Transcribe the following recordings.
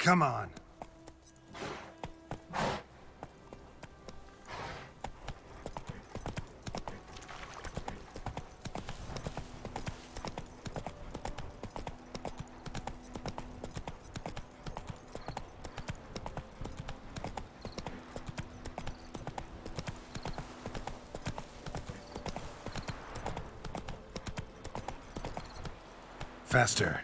Come on. Faster.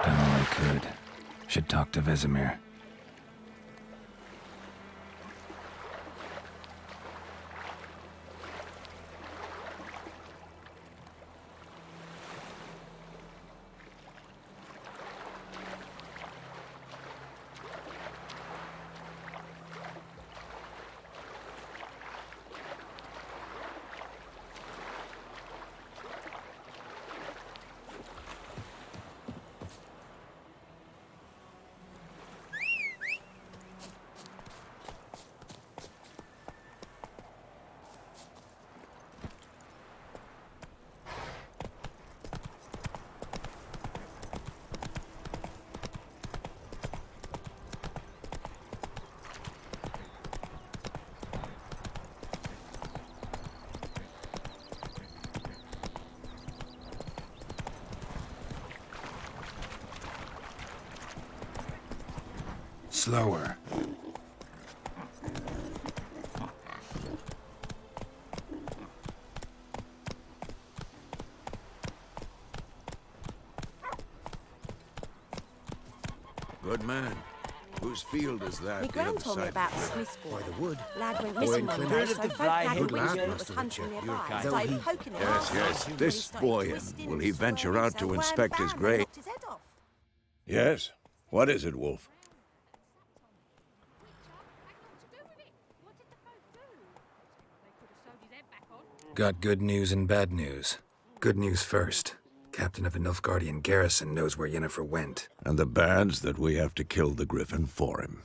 Done all I could. Should talk to Vesemir. Slower. Good man. Whose field is that? My gran told me about the Smith's boy. By the wood. Lad went missing one day, so folk had a Good lad window that must was have hunting checked nearby. your Started poking him Yes, hard. yes. When he This started boy, twisting will and he venture swirling out to himself, inspect wham, his bam, grave? knocked his head off. Yes. What is it, Wolf? Got good news and bad news. Good news first. Captain of the Nilfgaardian garrison knows where Yennefer went. And the bad's that we have to kill the Griffin for him.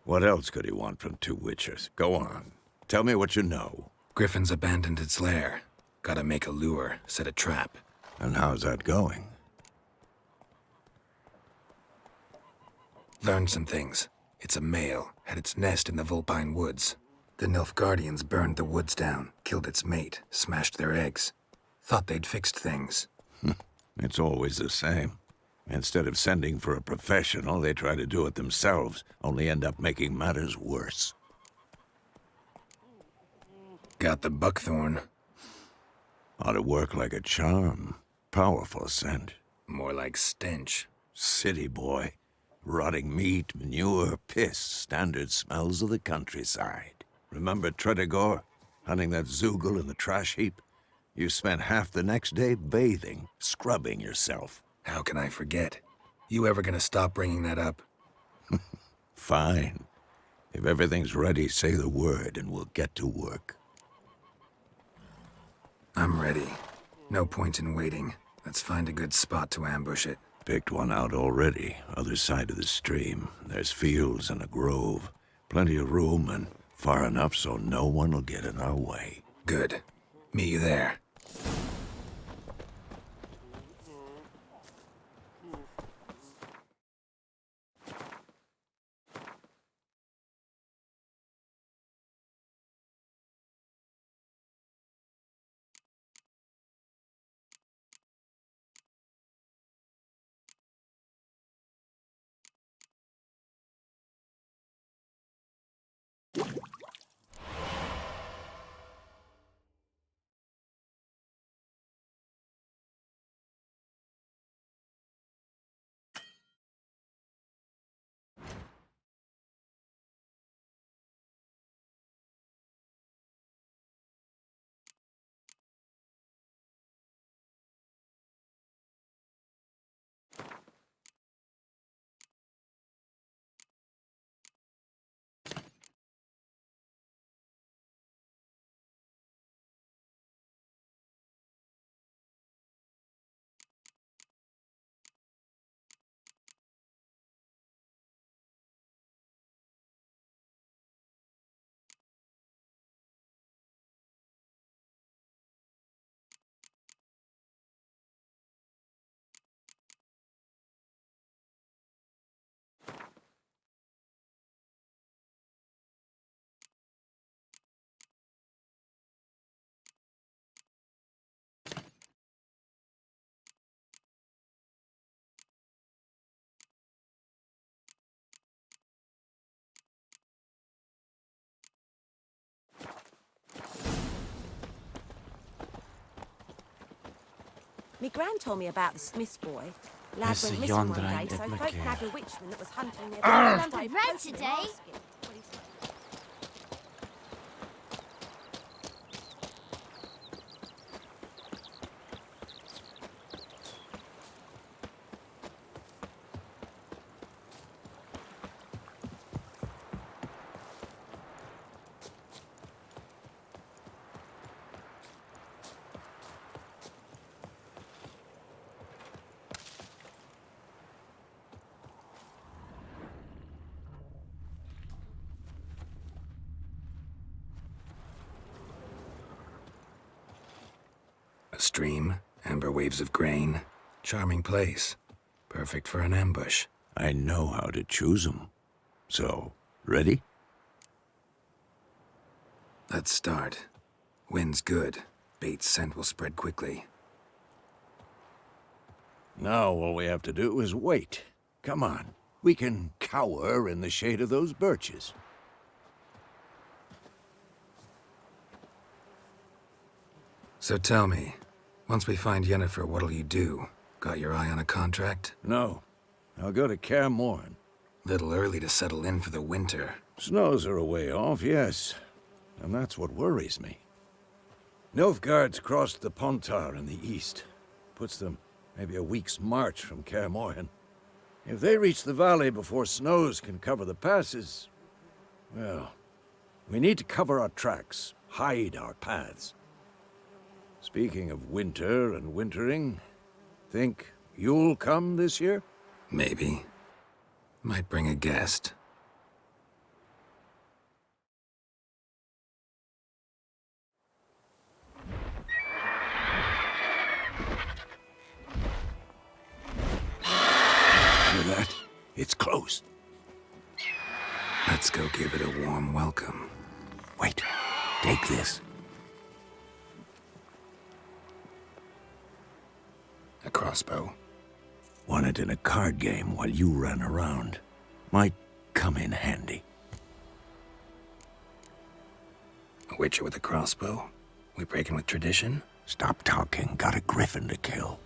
What else could he want from two witchers? Go on. Tell me what you know. Griffin's abandoned its lair. Gotta make a lure, set a trap. And how's that going? Learned some things. It's a male, had its nest in the Vulpine Woods. The Nilfgaardians burned the woods down, killed its mate, smashed their eggs. Thought they'd fixed things. It's always the same. Instead of sending for a professional, they try to do it themselves, only end up making matters worse. Got the buckthorn. Ought to work like a charm. Powerful scent. More like stench. City boy. Rotting meat, manure, piss, standard smells of the countryside. Remember Tredegor? Hunting that Zoogle in the trash heap? You spent half the next day bathing, scrubbing yourself. How can I forget? You ever gonna stop bringing that up? Fine. If everything's ready, say the word and we'll get to work. I'm ready. No point in waiting. Let's find a good spot to ambush it. Picked one out already, other side of the stream. There's fields and a grove. Plenty of room and far enough so no one will get in our way. Good. Meet you there. Me gran told me about the Smith's boy. Lad Yes, went a missing one yonder day, ain't so it, folk McGee? nagged a witchman that was hunting their Red today. A stream, amber waves of grain. Charming place. Perfect for an ambush. I know how to choose 'em. So, ready? Let's start. Wind's good. Bait's scent will spread quickly. Now all we have to do is wait. Come on. We can cower in the shade of those birches. So tell me, once we find Yennefer, what'll you do? Got your eye on a contract? No. I'll go to Kaer Morhen. Little early to settle in for the winter. Snows are a way off, yes. And that's what worries me. Nilfgaard's crossed the Pontar in the east. Puts them maybe a week's march from Kaer Morhen. If they reach the valley before snows can cover the passes, well, we need to cover our tracks, hide our paths. Speaking of winter and wintering, think you'll come this year? Maybe. Might bring a guest. Hear that? It's close. Let's go give it a warm welcome. Wait, take this. A crossbow. Won it in a card game while you ran around. Might come in handy. A witcher with a crossbow? We breaking with tradition? Stop talking. Got a Griffin to kill.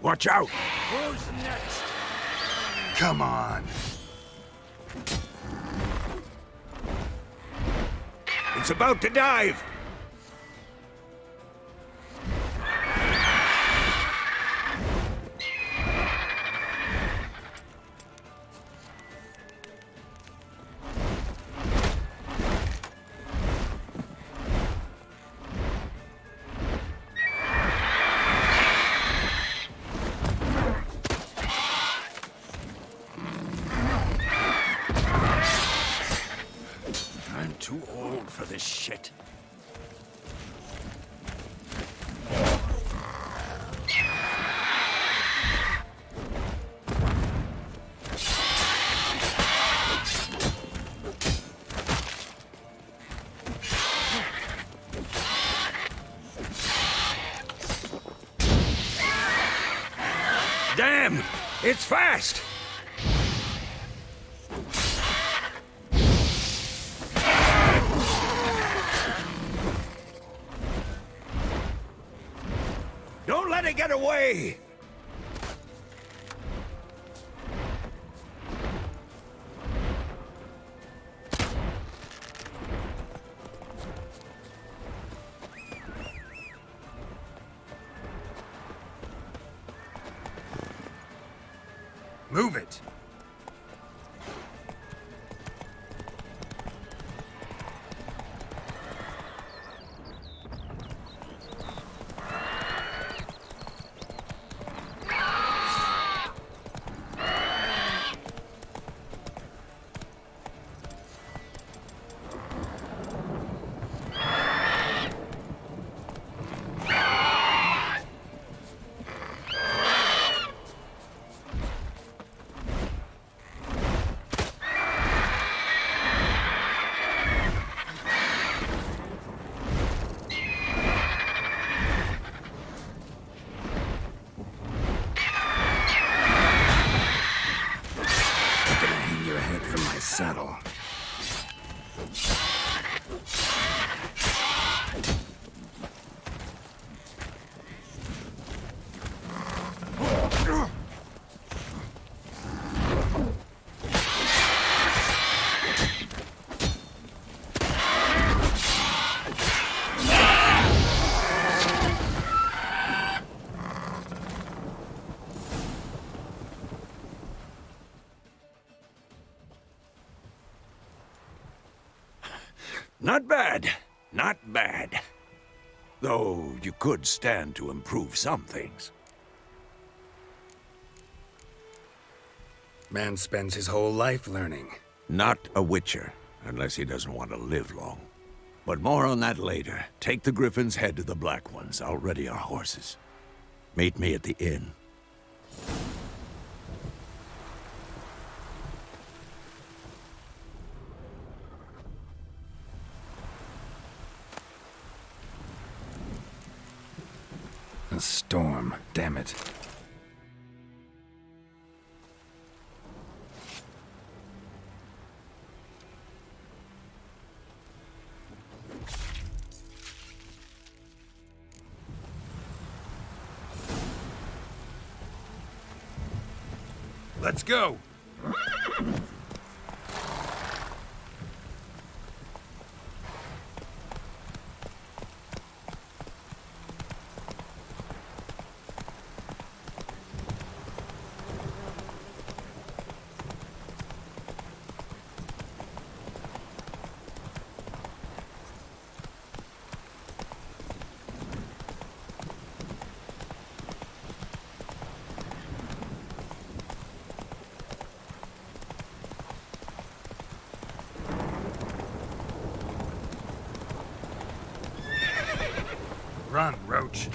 Watch out! Who's next? Come on! It's about to dive! I'm too old for this shit. Damn! It's fast! Don't let it get away! Move it! saddle. Not bad. Not bad. Though you could stand to improve some things. Man spends his whole life learning. Not a witcher, unless he doesn't want to live long. But more on that later. Take the Griffin's head to the Black Ones. I'll ready our horses. Meet me at the inn. A storm, damn it. Let's go! Run, Roach.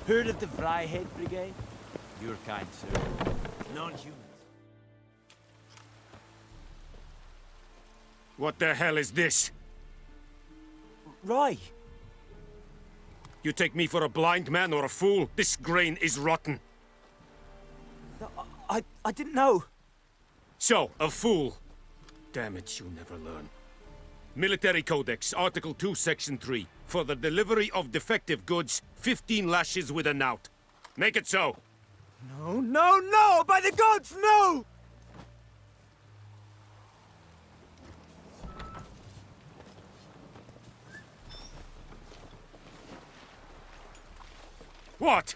Heard of the Vryhead Brigade? Your kind, sir. Non-humans. What the hell is this? Rye! You take me for a blind man or a fool? This grain is rotten. I didn't know. So, a fool. Damn it, you never learn. Military Codex, Article 2, Section 3. For the delivery of defective goods, 15 lashes with a knout. Make it so. No, no, no! By the gods, no! What?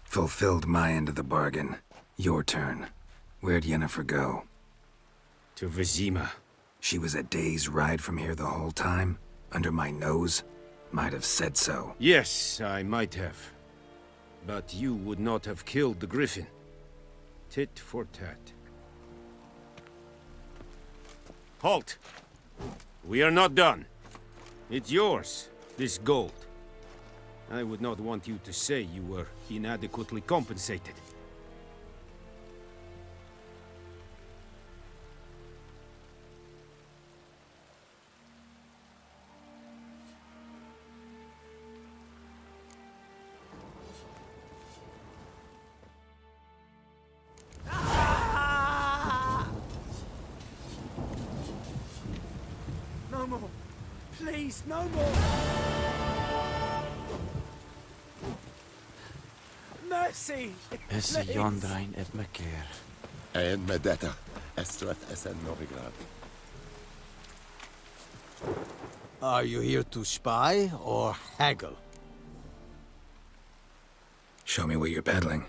Fulfilled my end of the bargain. Your turn. Where'd Yennefer go? To Vizima. She was a day's ride from here the whole time? Under my nose? Might have said so. Yes, I might have. But you would not have killed the Griffin. Tit for tat. Halt! We are not done. It's yours, this gold. I would not want you to say you were inadequately compensated. No more. Please, no more. Mercy! Is Jondrain et Maker. En med detta, Estrat Essen Novigrad. Are you here to spy or haggle? Show me what you're peddling.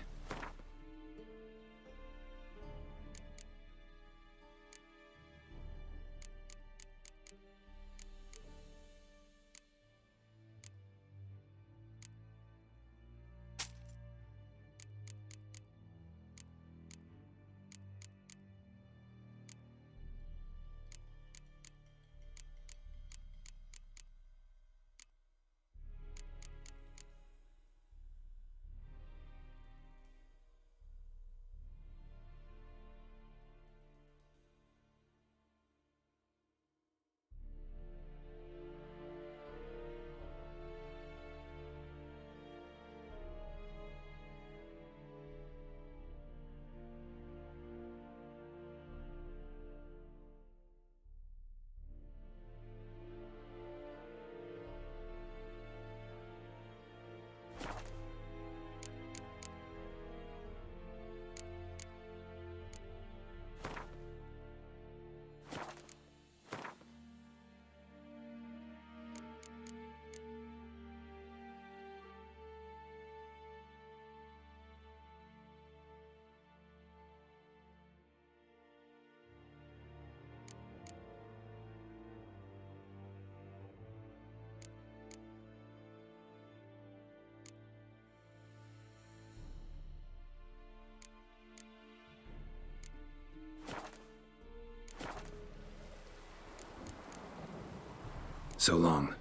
So long.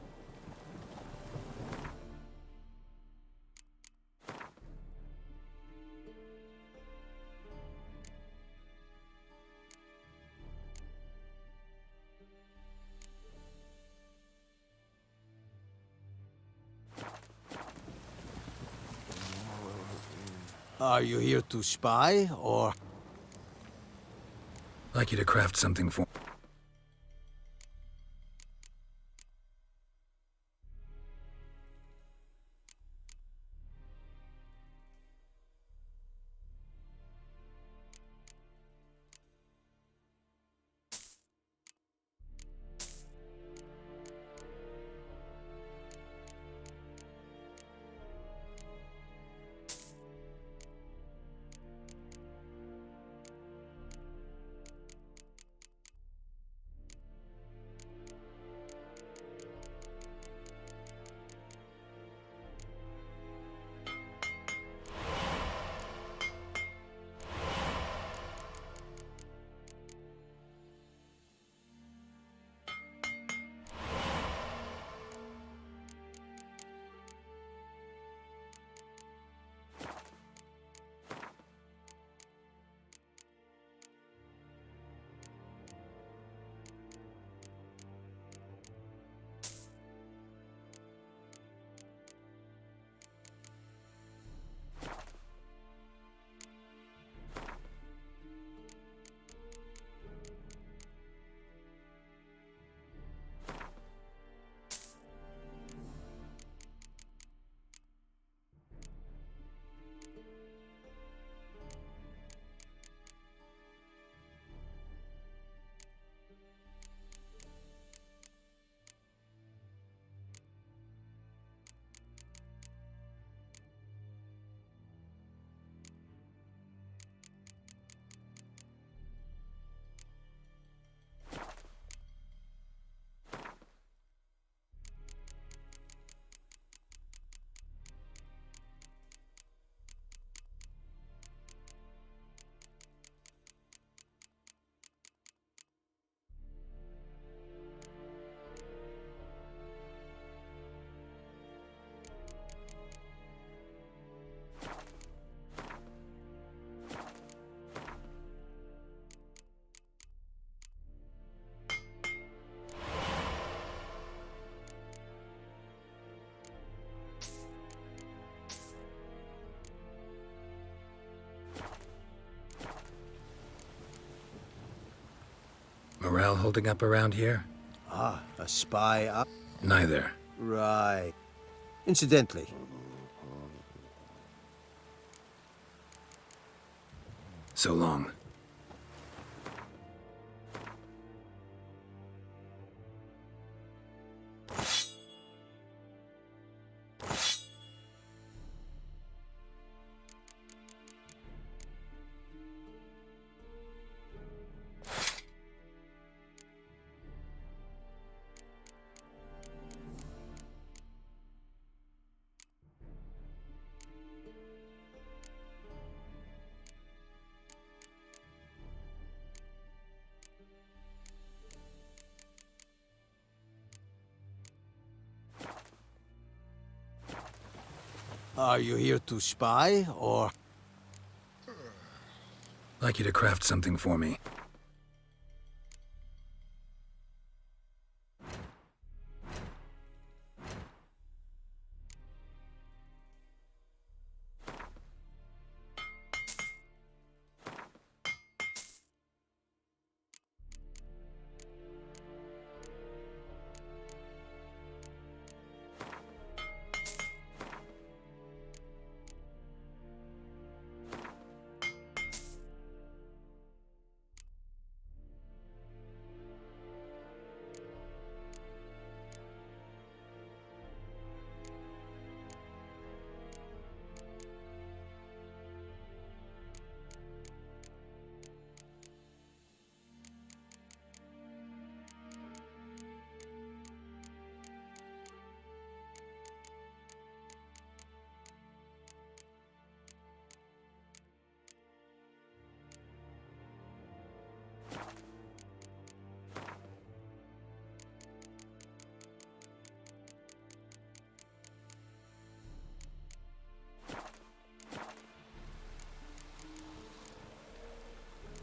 Are you here to spy or... Like you to craft something for... Morale holding up around here? Ah, a spy up? Neither. Right. Incidentally, So long. Are you here to spy, or... Like you to craft something for me.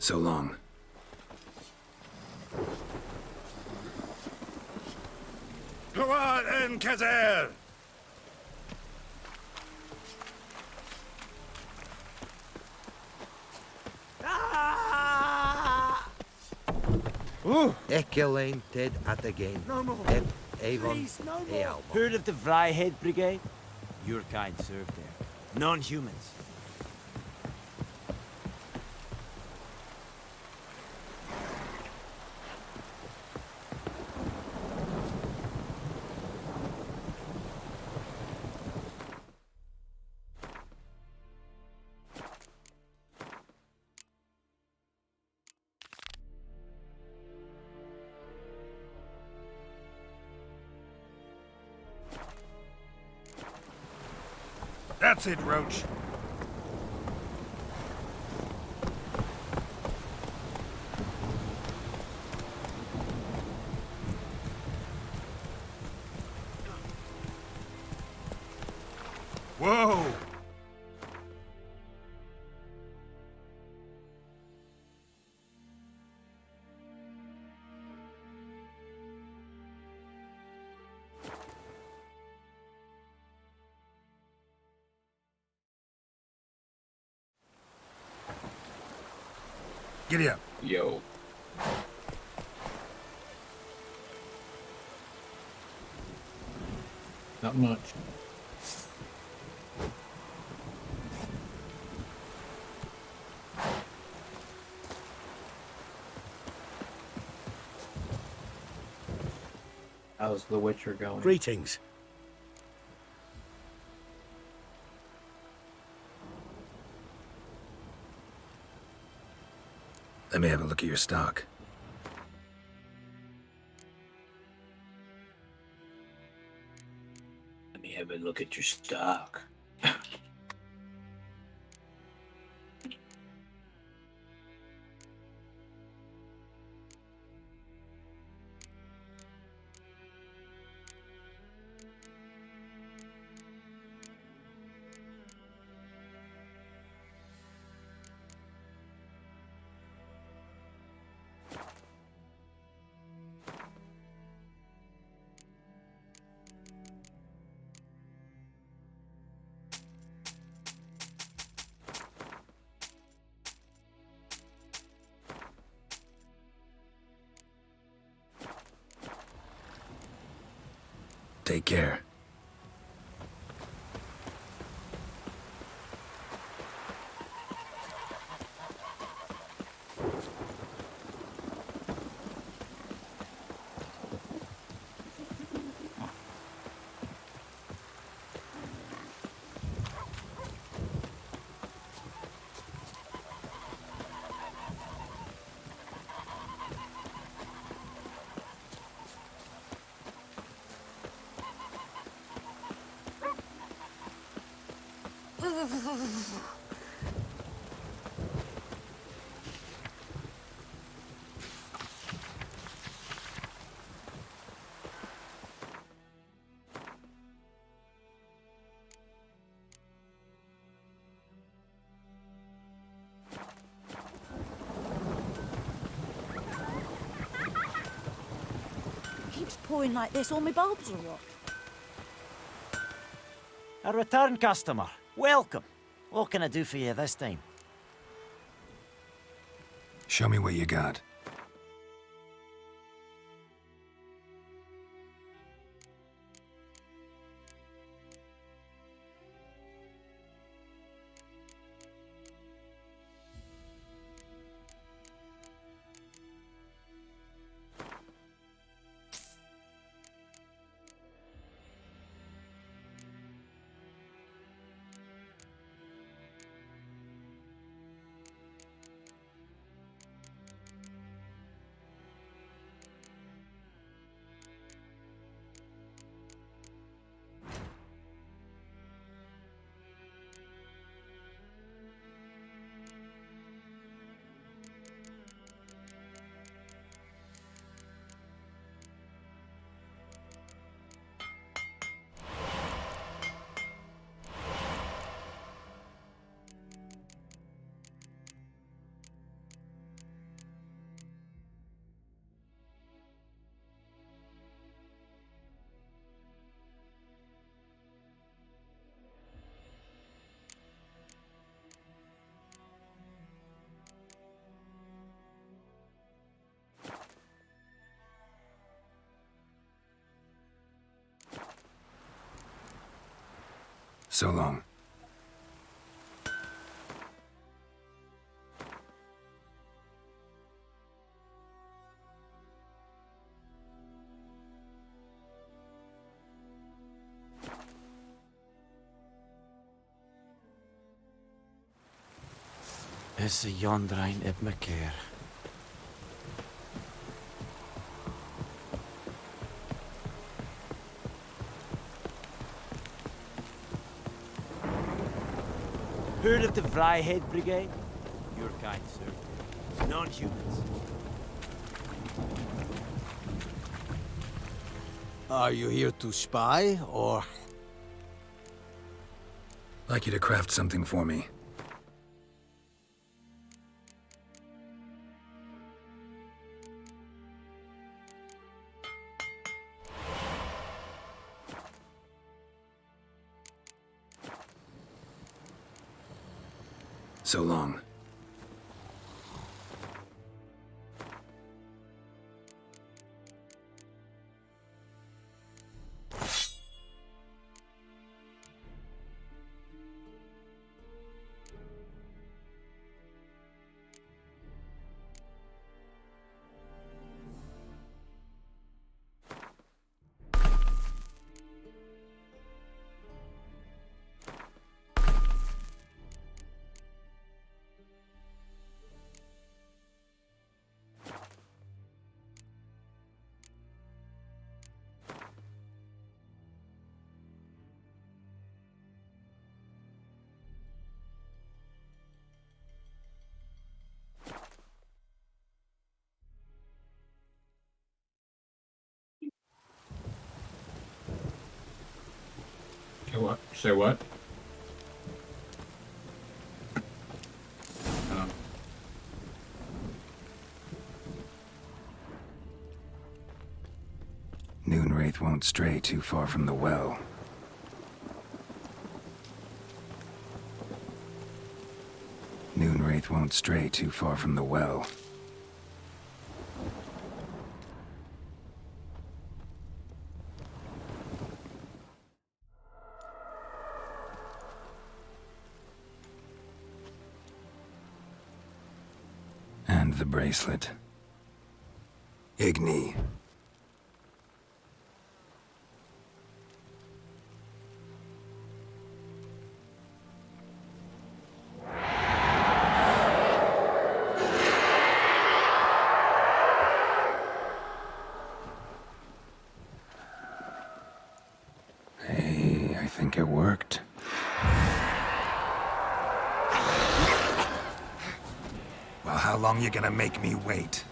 So long. Gloire en Kazer! Ekelain dead at again. No more. Avon, Please, no more. Ealmo. Heard of the Vryhead Brigade? Your kind served there. Non-humans. That's it, Roach. Whoa! Giddy up. Yo. Not much. How's The Witcher going? Greetings. Let me have a look at your stock. Let me have a look at your stock. Take care. pouring like this, all my bulbs will rot. A return customer. Welcome. What can I do for you this time? Show me what you got. So long. Is a yondrain eb my care. Heard of the Vryhead Brigade? Your kind, sir. Non-humans. Are you here to spy, or... Like you to craft something for me. So long. What? Say what? Noonwraith won't stray too far from the well. Noonwraith won't stray too far from the well. And the bracelet. Igni. Hey, I think it worked. Well, how long you gonna make me wait?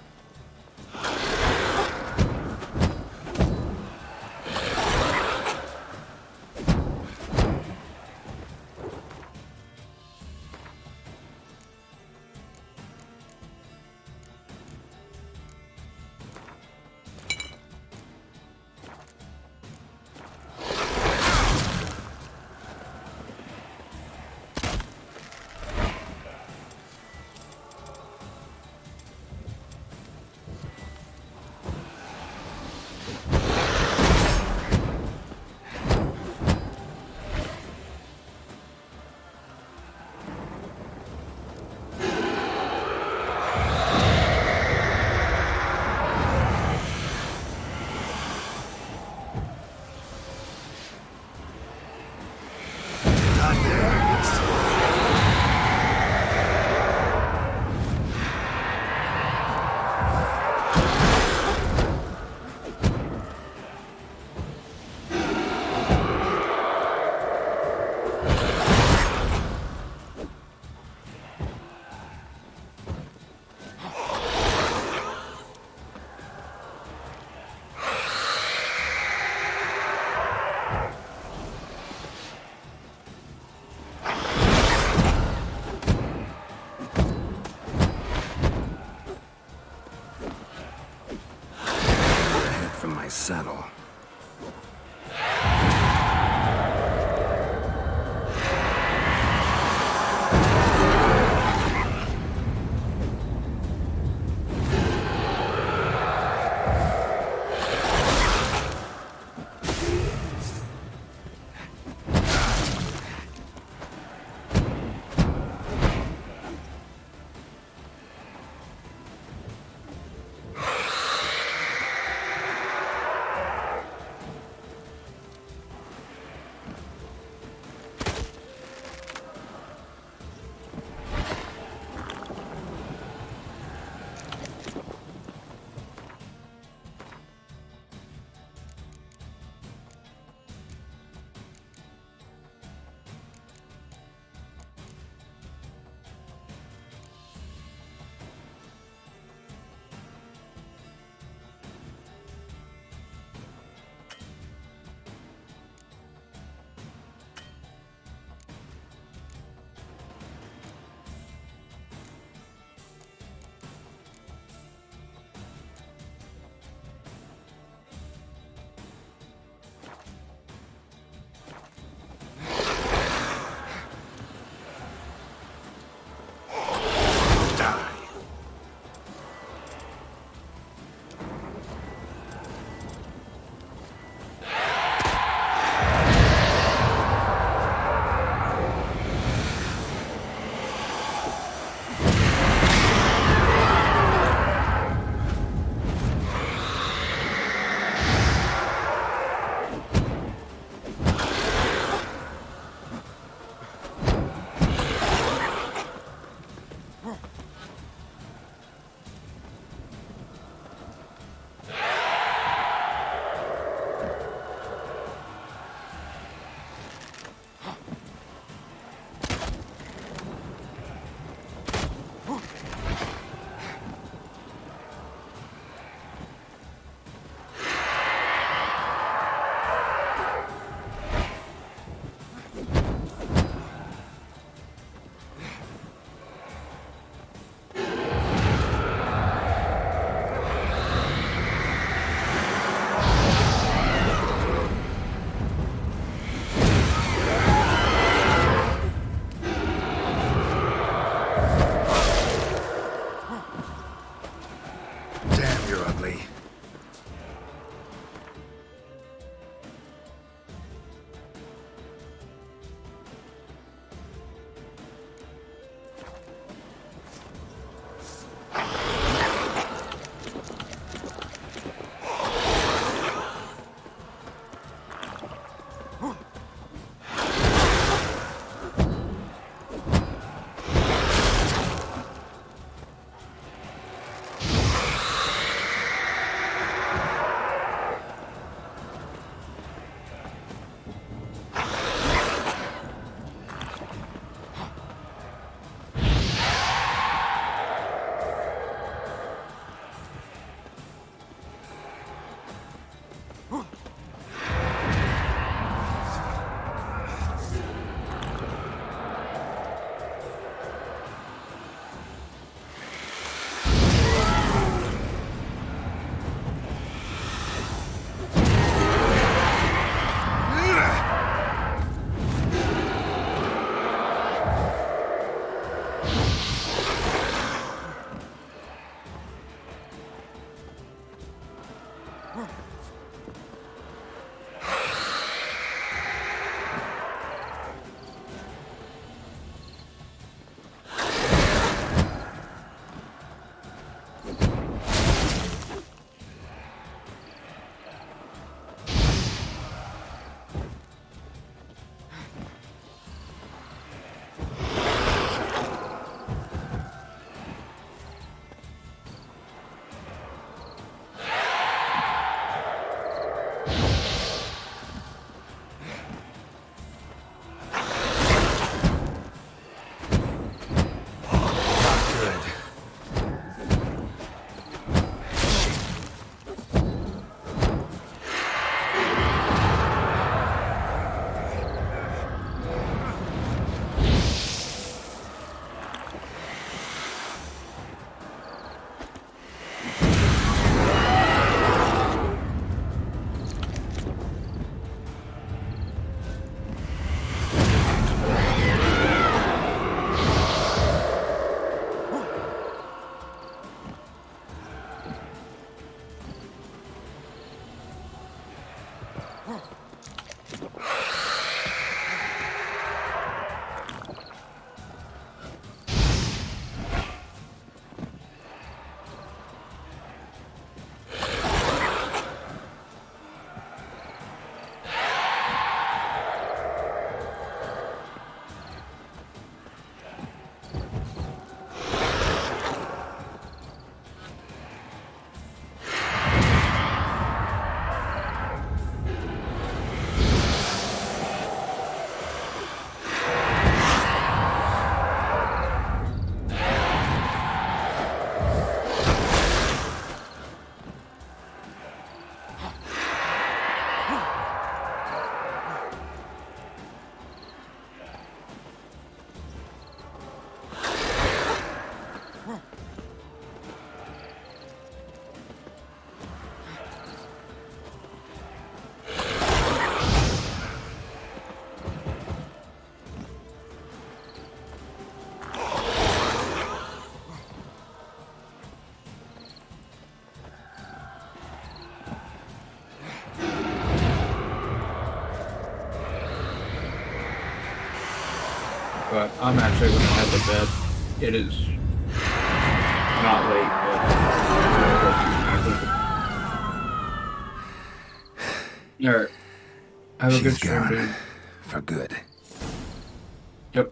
saddle. Damn, you're ugly. but I'm actually gonna head to bed. It is not late, but alright. Have a good She's stream, gone. dude. For good. Yep.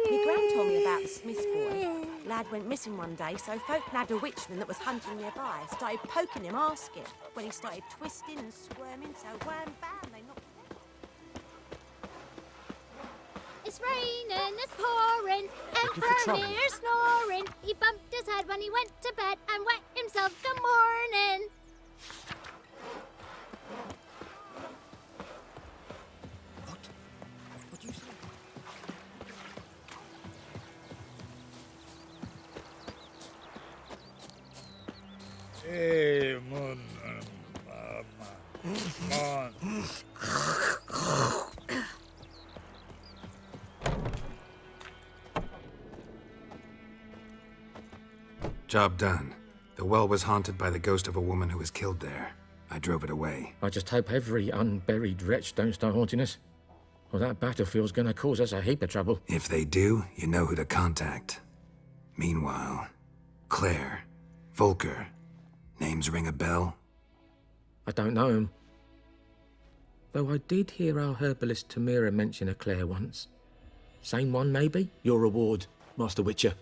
My gran told me about the Smith's boy. Lad went missing one day, so folk nabbed a witchman that was hunting nearby. Started poking him, asking. When he started twisting and squirming, so wham bam, they knocked him out. It's raining, it's pouring, and Vermeer's snoring. He bumped his head when he went to bed and wet himself good morning. Hey, Moon. Mon. Job done. The well was haunted by the ghost of a woman who was killed there. I drove it away. I just hope every unburied wretch don't start haunting us. Well, that battlefield's gonna cause us a heap of trouble. If they do, you know who to contact. Meanwhile, Claire, Volker, names ring a bell? I don't know him. Though I did hear our herbalist Tamira mention a Claire once. Same one, maybe? Your reward, Master Witcher.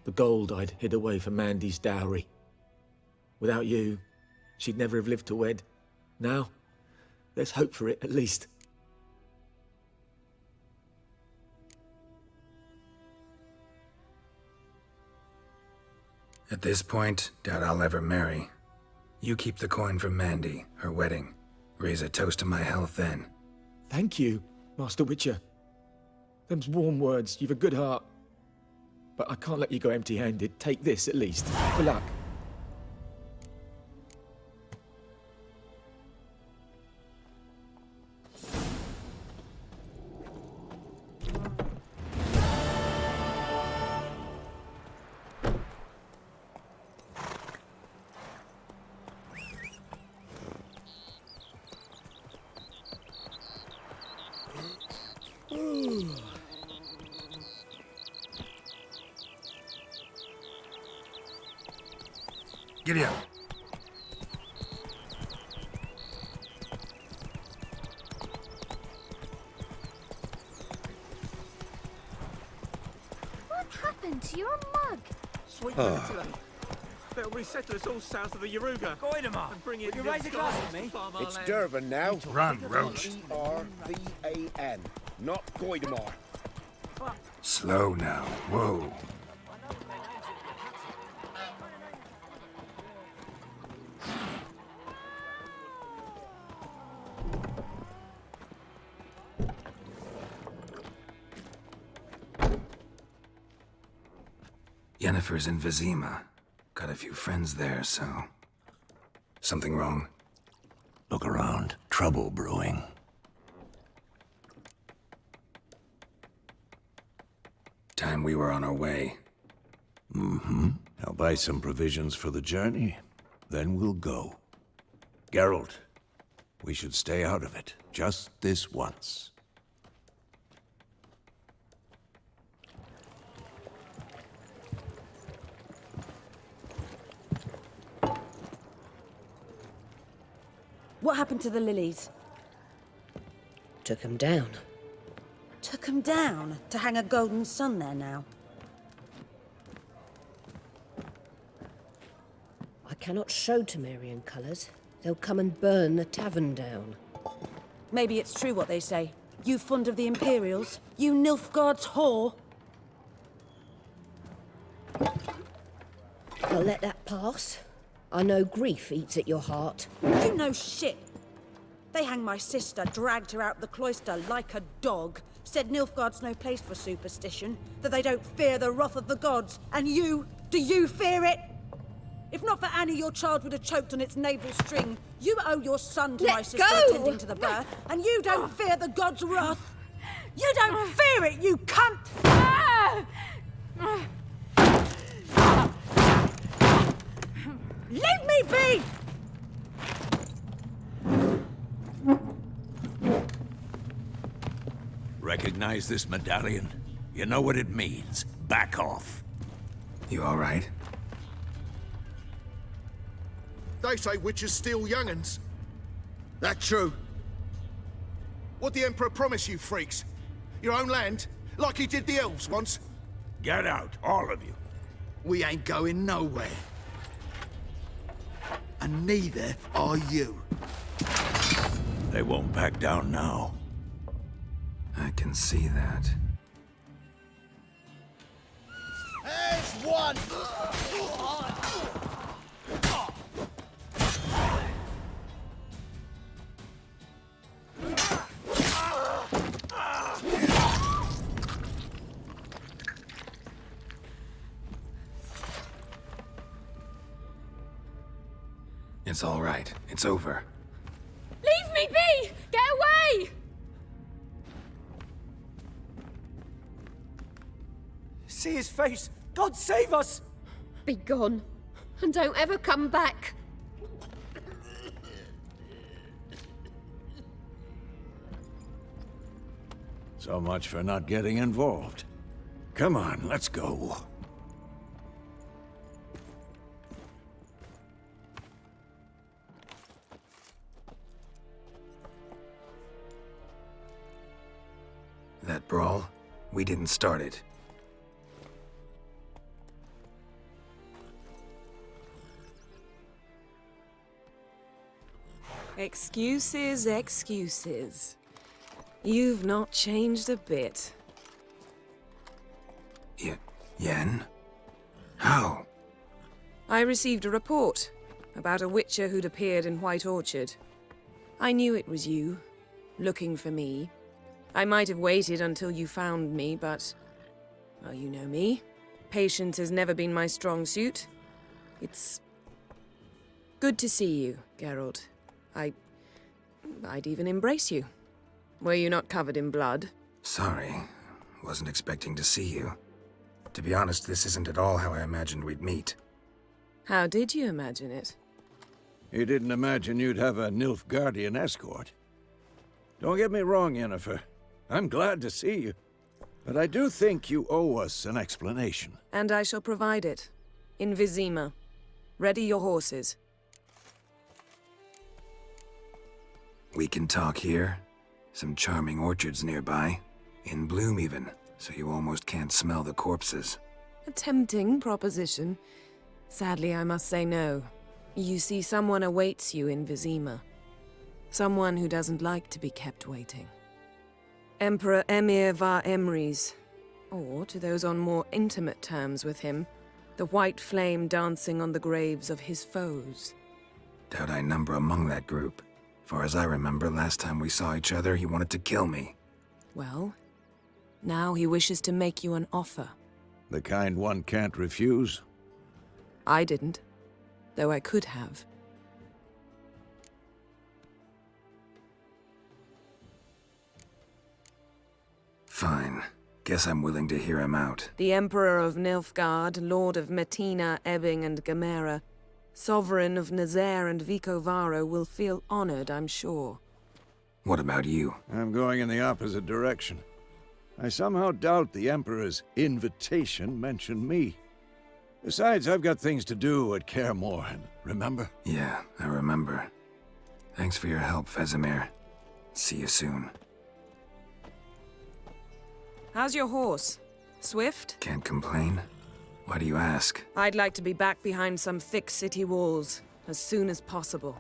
The gold I'd hid away for Mandy's dowry. Without you, she'd never have lived to wed. Now, let's hope for it, at least. At this point, doubt I'll ever marry. You keep the coin from Mandy, her wedding. Raise a toast to my health then. Thank you, Master Witcher. Them's warm words, you've a good heart. But I can't let you go empty-handed. Take this, at least, for luck. Giddy up. What happened to your mug? Sweet peninsula. They'll resettle us all south of the Yaruga. Goidemar. And bring it. Will you raise a glass with me? It's Durban now. Run, Roach. Ervan, not Goidemar. Slow now. Whoa. Yennefer's in Vizima. Got a few friends there, so... Something wrong? Look around. Trouble brewing. Time we were on our way. Mm-hmm. I'll buy some provisions for the journey. Then we'll go. Geralt, we should stay out of it. Just this once. What happened to the lilies? Took 'em down. Took 'em down to hang a golden sun there now. I cannot show Temerian colours. They'll come and burn the tavern down. Maybe it's true what they say. You fond of the Imperials? You Nilfgaard's whore? I'll let that pass. I know grief eats at your heart. You know shit. They hanged my sister, dragged her out the cloister like a dog. Said Nilfgaard's no place for superstition, that they don't fear the wrath of the gods. And you, do you fear it? If not for Annie, your child would have choked on its navel string. You owe your son to my sister attending to the birth, and you don't fear the gods' wrath. You don't fear it, you cunt! Leave me be! Recognize this medallion? You know what it means. Back off. You all right? They say witches steal young'uns. That true? What the Emperor promise you, freaks? Your own land? Like he did the elves once? Get out, all of you. We ain't going nowhere. And neither are you. They won't back down now. I can see that. There's one! It's all right. It's over. Leave me be! Get away! See his face! God save us! Be gone, and don't ever come back. So much for not getting involved. Come on, let's go. That brawl, we didn't start it. Excuses, excuses. You've not changed a bit. Yen? How? I received a report about a witcher who'd appeared in White Orchard. I knew it was you, looking for me. I might have waited until you found me, but... well, you know me. Patience has never been my strong suit. It's... good to see you, Geralt. I'd even embrace you. Were you not covered in blood? Sorry. Wasn't expecting to see you. To be honest, this isn't at all how I imagined we'd meet. How did you imagine it? You didn't imagine you'd have a Nilfgaardian escort. Don't get me wrong, Yennefer. I'm glad to see you. But I do think you owe us an explanation. And I shall provide it. In Vizima. Ready your horses. We can talk here. Some charming orchards nearby. In bloom even, so you almost can't smell the corpses. A tempting proposition. Sadly, I must say no. You see, someone awaits you in Vizima. Someone who doesn't like to be kept waiting. Emperor Emir var Emrys. Or, to those on more intimate terms with him, the white flame dancing on the graves of his foes. Doubt I number among that group. Far as I remember, last time we saw each other, he wanted to kill me. Well, now he wishes to make you an offer. The kind one can't refuse? I didn't, though I could have. Fine. Guess I'm willing to hear him out. The Emperor of Nilfgaard, Lord of Metina, Ebbing, and Gamera, Sovereign of Nazaire and Vicovaro will feel honored, I'm sure. What about you? I'm going in the opposite direction. I somehow doubt the Emperor's invitation mentioned me. Besides, I've got things to do at Kaer Morhen, remember? Yeah, I remember. Thanks for your help, Vesemir. See you soon. How's your horse? Swift? Can't complain. Why do you ask? I'd like to be back behind some thick city walls as soon as possible.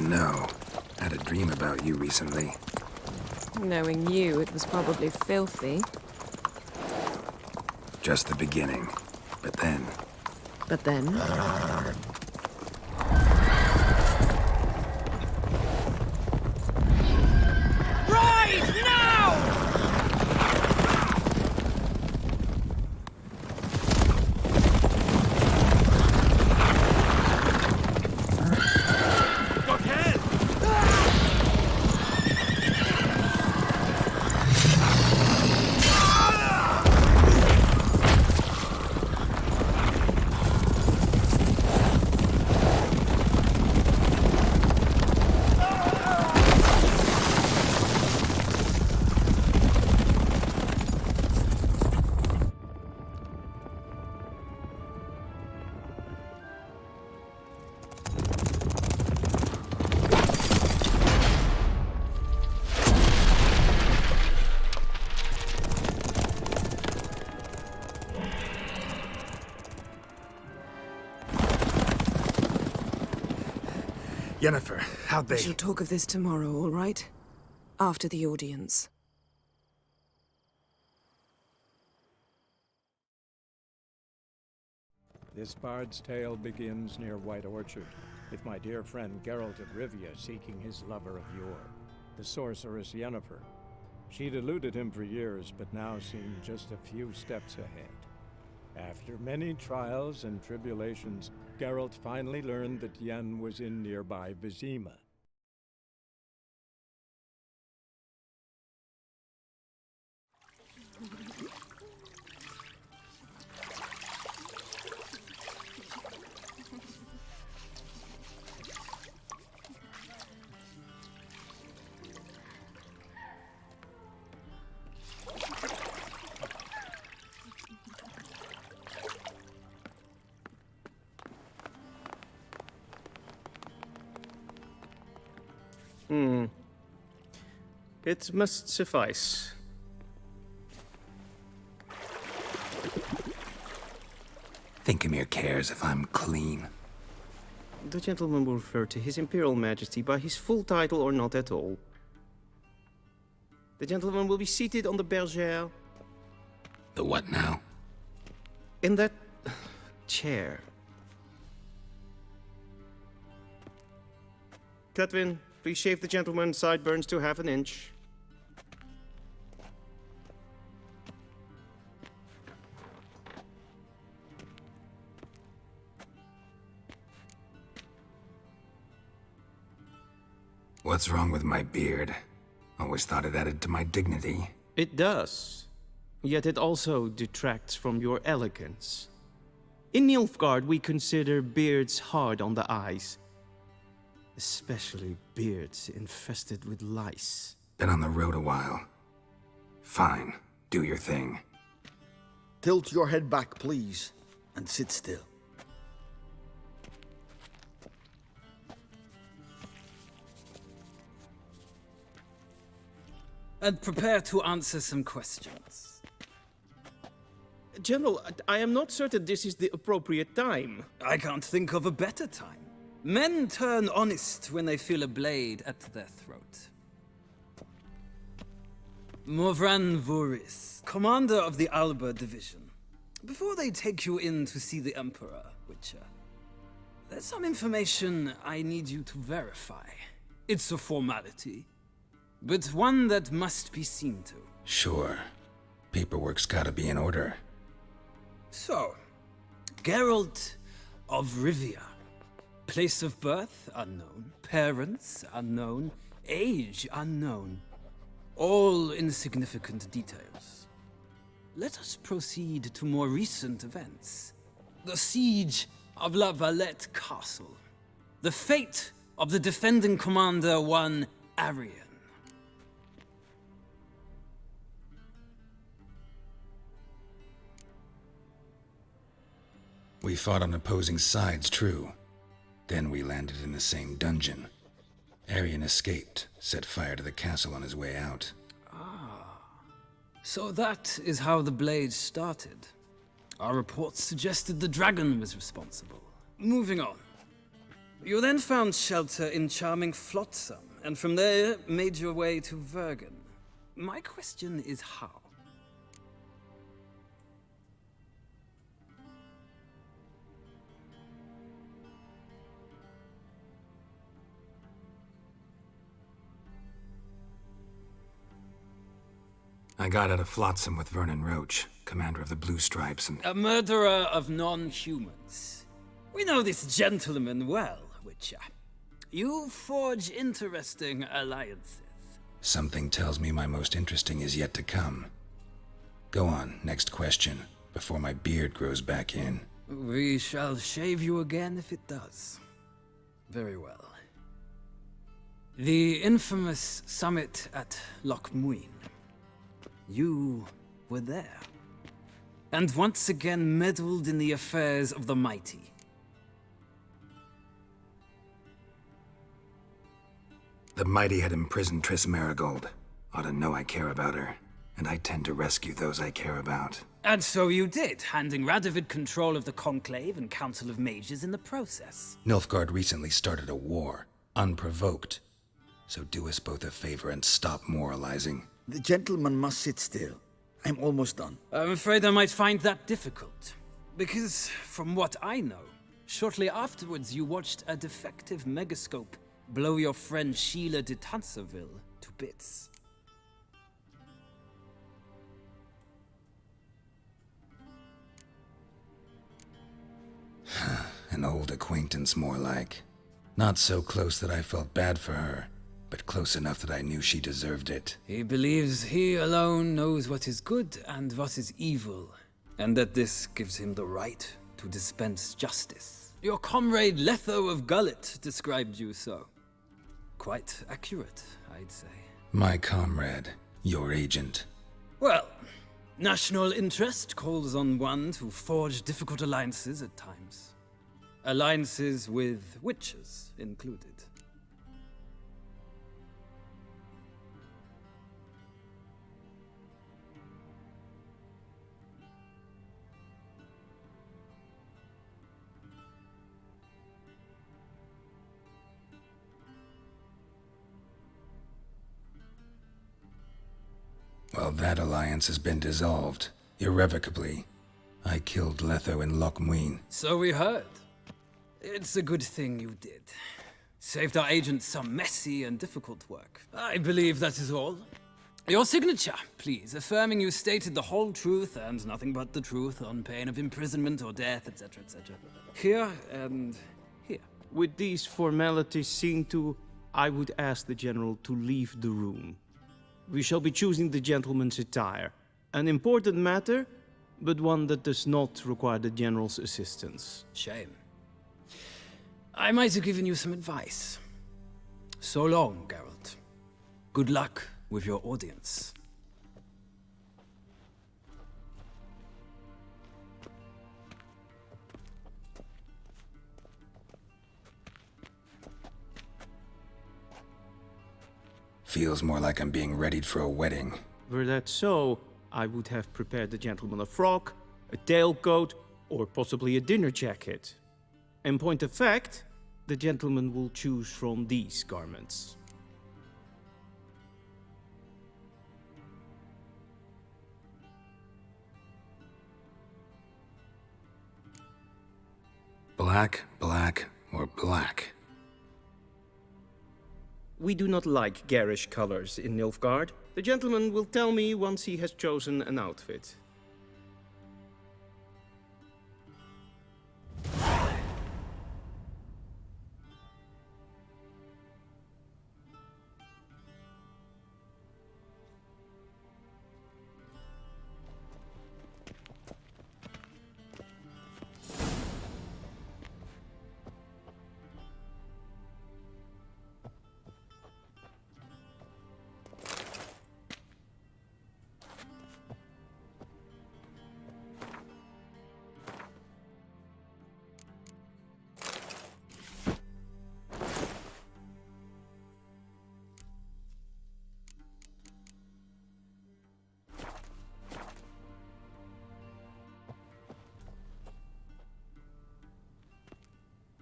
You know, I had a dream about you recently. Knowing you, it was probably filthy. Just the beginning. But then... But then? Right now! Yennefer, how'd they... We shall talk of this tomorrow, all right? After the audience. This bard's tale begins near White Orchard, with my dear friend Geralt of Rivia seeking his lover of yore, the sorceress Yennefer. She'd eluded him for years, but now seemed just a few steps ahead. After many trials and tribulations, Geralt finally learned that Yen was in nearby Vizima. It must suffice. Thinkamere cares if I'm clean. The gentleman will refer to His Imperial Majesty by his full title or not at all. The gentleman will be seated on the bergère. The what now? In that... chair. Catwin, please shave the gentleman's sideburns to half an inch. What's wrong with my beard? Always thought it added to my dignity. It does. Yet it also detracts from your elegance. In Nilfgaard, we consider beards hard on the eyes. Especially beards infested with lice. Been on the road a while. Fine, do your thing. Tilt your head back, please, and sit still. And prepare to answer some questions. General, I am not certain this is the appropriate time. I can't think of a better time. Men turn honest when they feel a blade at their throat. Morvran Vuris, commander of the Alba Division. Before they take you in to see the Emperor, Witcher, there's some information I need you to verify. It's a formality, but one that must be seen to. Sure. Paperwork's gotta be in order. So, Geralt of Rivia. Place of birth, unknown. Parents, unknown. Age, unknown. All insignificant details. Let us proceed to more recent events. The siege of La Valette Castle. The fate of the defending commander, one Arian. We fought on opposing sides, true. Then we landed in the same dungeon. Arian escaped, set fire to the castle on his way out. So that is how the blade started. Our reports suggested the dragon was responsible. Moving on. You then found shelter in charming Flotsam, and from there made your way to Vergen. My question is how? I got out of Flotsam with Vernon Roach, commander of the Blue Stripes, and... A murderer of non-humans. We know this gentleman well, Witcher. You forge interesting alliances. Something tells me my most interesting is yet to come. Go on, next question, before my beard grows back in. We shall shave you again if it does. Very well. The infamous summit at Loch Muin. You were there. And once again meddled in the affairs of the mighty. The mighty had imprisoned Triss Marigold. Ought to know I care about her, and I tend to rescue those I care about. And so you did, handing Radovid control of the Conclave and Council of Mages in the process. Nilfgaard recently started a war, unprovoked. So do us both a favor and stop moralizing. The gentleman must sit still. I'm almost done. I'm afraid I might find that difficult. Because, from what I know, shortly afterwards you watched a defective megascope blow your friend Sheila de Tanserville to bits. An old acquaintance, more like. Not so close that I felt bad for her, but close enough that I knew she deserved it. He believes he alone knows what is good and what is evil, and that this gives him the right to dispense justice. Your comrade Letho of Gullet described you so. Quite accurate, I'd say. My comrade, your agent. Well, national interest calls on one to forge difficult alliances at times. Alliances with witches included. Well, that alliance has been dissolved, irrevocably. I killed Letho in Loch Muin. So we heard. It's a good thing you did. Saved our agent some messy and difficult work. I believe that is all. Your signature, please, affirming you stated the whole truth and nothing but the truth on pain of imprisonment or death, etc., etc. Here and here. With these formalities seen to, I would ask the General to leave the room. We shall be choosing the gentleman's attire. An important matter, but one that does not require the General's assistance. Shame. I might have given you some advice. So long, Geralt. Good luck with your audience. Feels more like I'm being readied for a wedding. Were that so, I would have prepared the gentleman a frock, a tailcoat, or possibly a dinner jacket. In point of fact, the gentleman will choose from these garments. Black, black, or black? We do not like garish colors in Nilfgaard. The gentleman will tell me once he has chosen an outfit.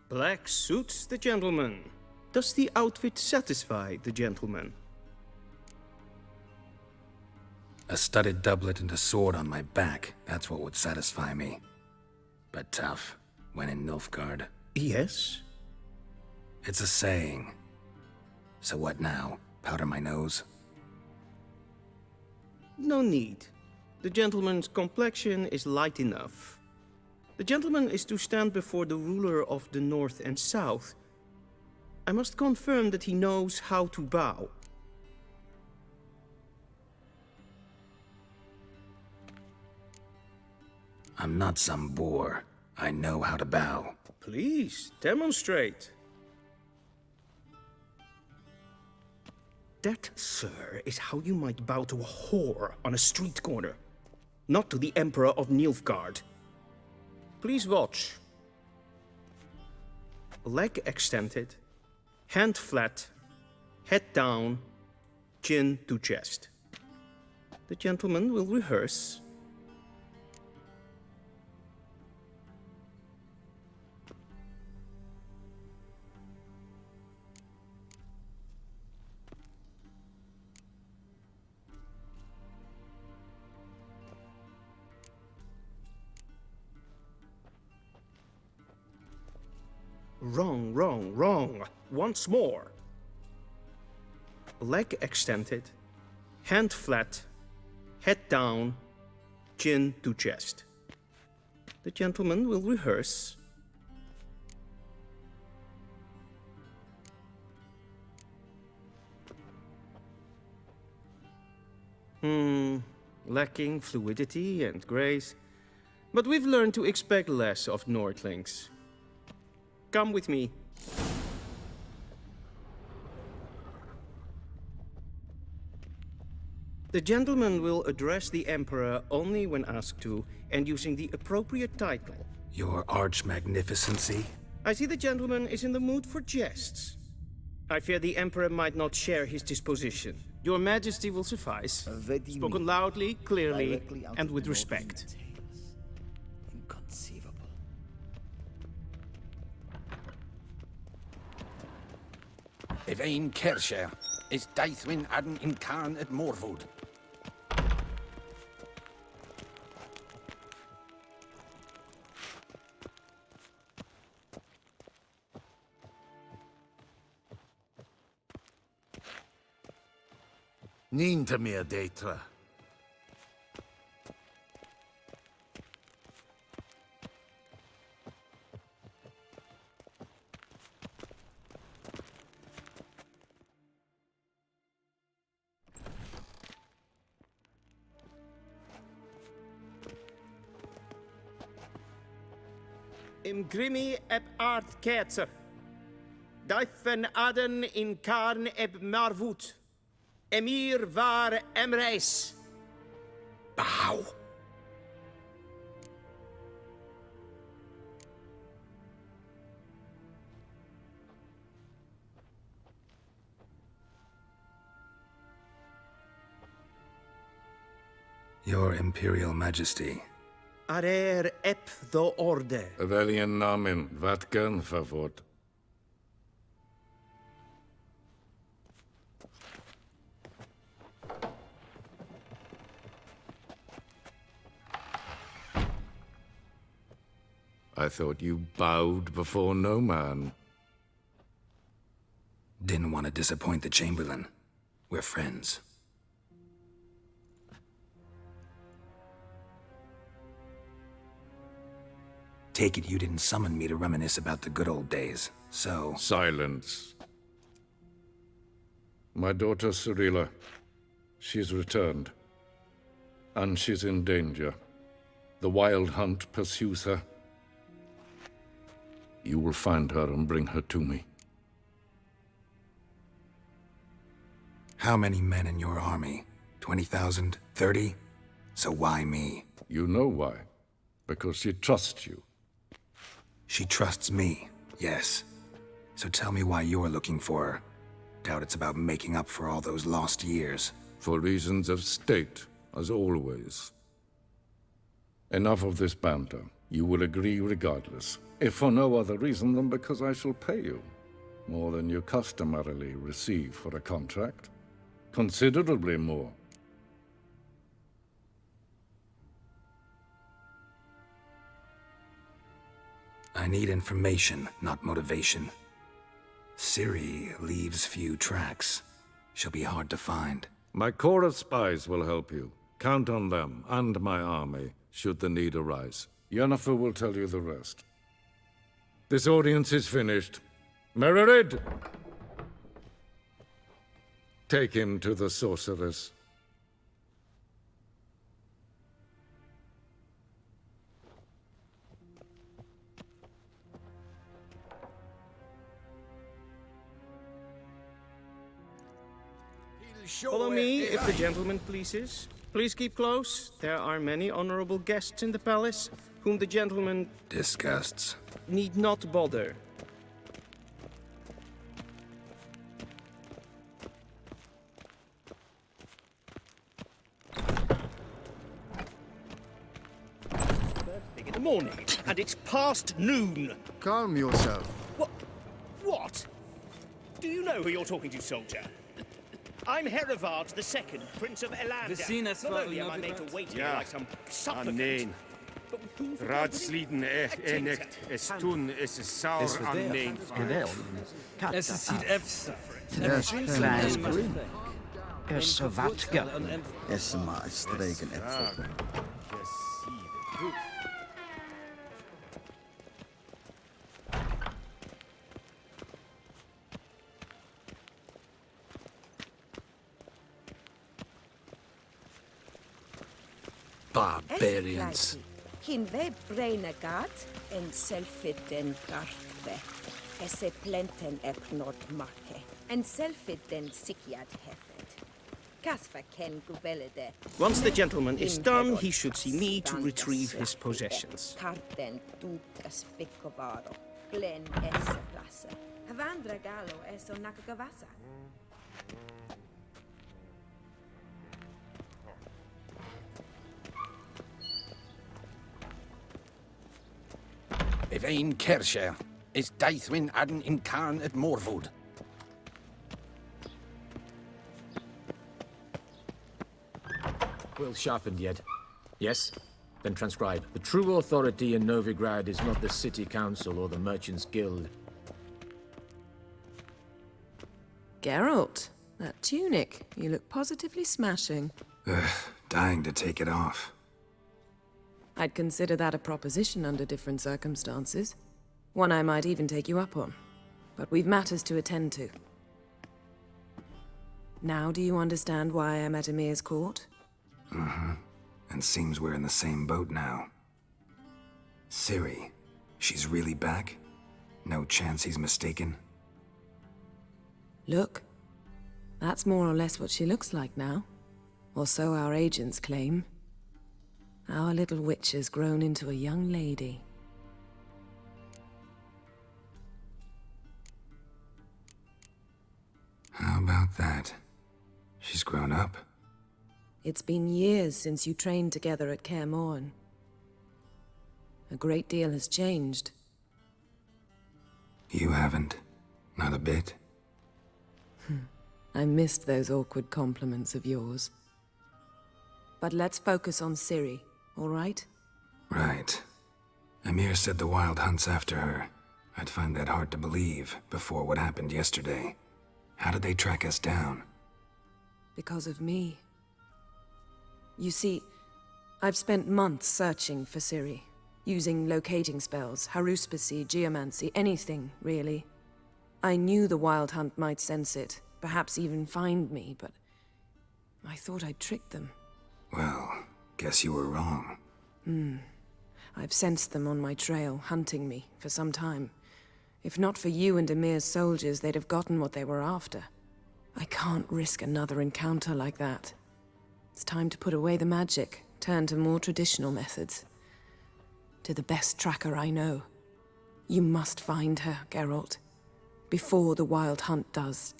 Black suits the gentleman. Does the outfit satisfy the gentleman? A studded doublet and a sword on my back, that's what would satisfy me. But tough, when in Nilfgaard. Yes? It's a saying. So what now? Powder my nose? No need. The gentleman's complexion is light enough. The gentleman is to stand before the ruler of the North and South. I must confirm that he knows how to bow. I'm not some boor. I know how to bow. Please, demonstrate. That, sir, is how you might bow to a whore on a street corner, not to the Emperor of Nilfgaard. Please watch. Leg extended, hand flat, head down, chin to chest. The gentleman will rehearse. Wrong, wrong, wrong. Once more. Leg extended, hand flat, head down, chin to chest. The gentleman will rehearse. Lacking fluidity and grace. But we've learned to expect less of Nordlings. Come with me. The gentleman will address the Emperor only when asked to, and using the appropriate title. Your Arch-Magnificency? I see the gentleman is in the mood for jests. I fear the Emperor might not share his disposition. Your Majesty will suffice. Spoken loudly, clearly, and with respect. Inconceivable. Evain Kershire is Daithwin Adden in Khan at Morwood. Ninta mir detra. Im Grimmi eb Art Kerzer. Daithwen Aden in Karn eb Marwood. Emir var Emreis. Bow. Your Imperial Majesty. Arer ep the orde. Welchen Namen, wat gern verwort? I thought you bowed before no man. Didn't want to disappoint the Chamberlain. We're friends. Take it you didn't summon me to reminisce about the good old days, so... Silence. My daughter Cyrilla, she's returned. And she's in danger. The Wild Hunt pursues her. You will find her and bring her to me. How many men in your army? 20,000? 30? So why me? You know why. Because she trusts you. She trusts me, yes. So tell me why you're looking for her. Doubt it's about making up for all those lost years. For reasons of state, as always. Enough of this banter. You will agree regardless, if for no other reason than because I shall pay you more than you customarily receive for a contract. Considerably more. I need information, not motivation. Ciri leaves few tracks. She'll be hard to find. My corps of spies will help you. Count on them, and my army, should the need arise. Yennefer will tell you the rest. This audience is finished. Mererid! Take him to the sorceress. Follow me, if the gentleman pleases. Please keep close. There are many honorable guests in the palace, whom the gentleman disgusts. Need not bother. In the morning, and it's past noon. Calm yourself. What? Do you know who you're talking to, soldier? I'm Herivard II, Prince of Elander. Not only am I made to wait here like some supplicant, Neen. Raadsleden echt is toen is saur aan neen. Es sieht efter. Yes, green. Es vatga. Es maastregen et. Barbarians. Hin ve breinagat en selfit den garfe. Esse plenten epnod marke. En selfit den sikiat hefet. Kasva ken guvelede. Once the gentleman is done, he should see me to retrieve his possessions. Karten dukas vikovaro. Glen esse place. Havandra galo eso nakagavasa. Evain Kersher is Daithwin Adden in Karn at Morwood. Quill sharpened yet? Yes? Then transcribe. The true authority in Novigrad is not the city council or the merchants' guild. Geralt, that tunic. You look positively smashing. Dying to take it off. I'd consider that a proposition under different circumstances. One I might even take you up on. But we've matters to attend to. Now do you understand why I'm at Emir's court? Mm-hmm. And seems we're in the same boat now. Ciri, she's really back? No chance he's mistaken? Look. That's more or less what she looks like now. Or so our agents claim. Our little witch has grown into a young lady. How about that? She's grown up? It's been years since you trained together at Kaer Morhen. A great deal has changed. You haven't. Not a bit. I missed those awkward compliments of yours. But let's focus on Ciri. All right? Right. Emir said the Wild Hunt's after her. I'd find that hard to believe before what happened yesterday. How did they track us down? Because of me. You see, I've spent months searching for Ciri, using locating spells, haruspicy, geomancy, anything, really. I knew the Wild Hunt might sense it, perhaps even find me, but I thought I'd tricked them. Well, guess you were wrong. I've sensed them on my trail, hunting me, for some time. If not for you and Emir's soldiers, they'd have gotten what they were after. I can't risk another encounter like that. It's time to put away the magic, turn to more traditional methods. To the best tracker I know. You must find her, Geralt. Before the Wild Hunt does.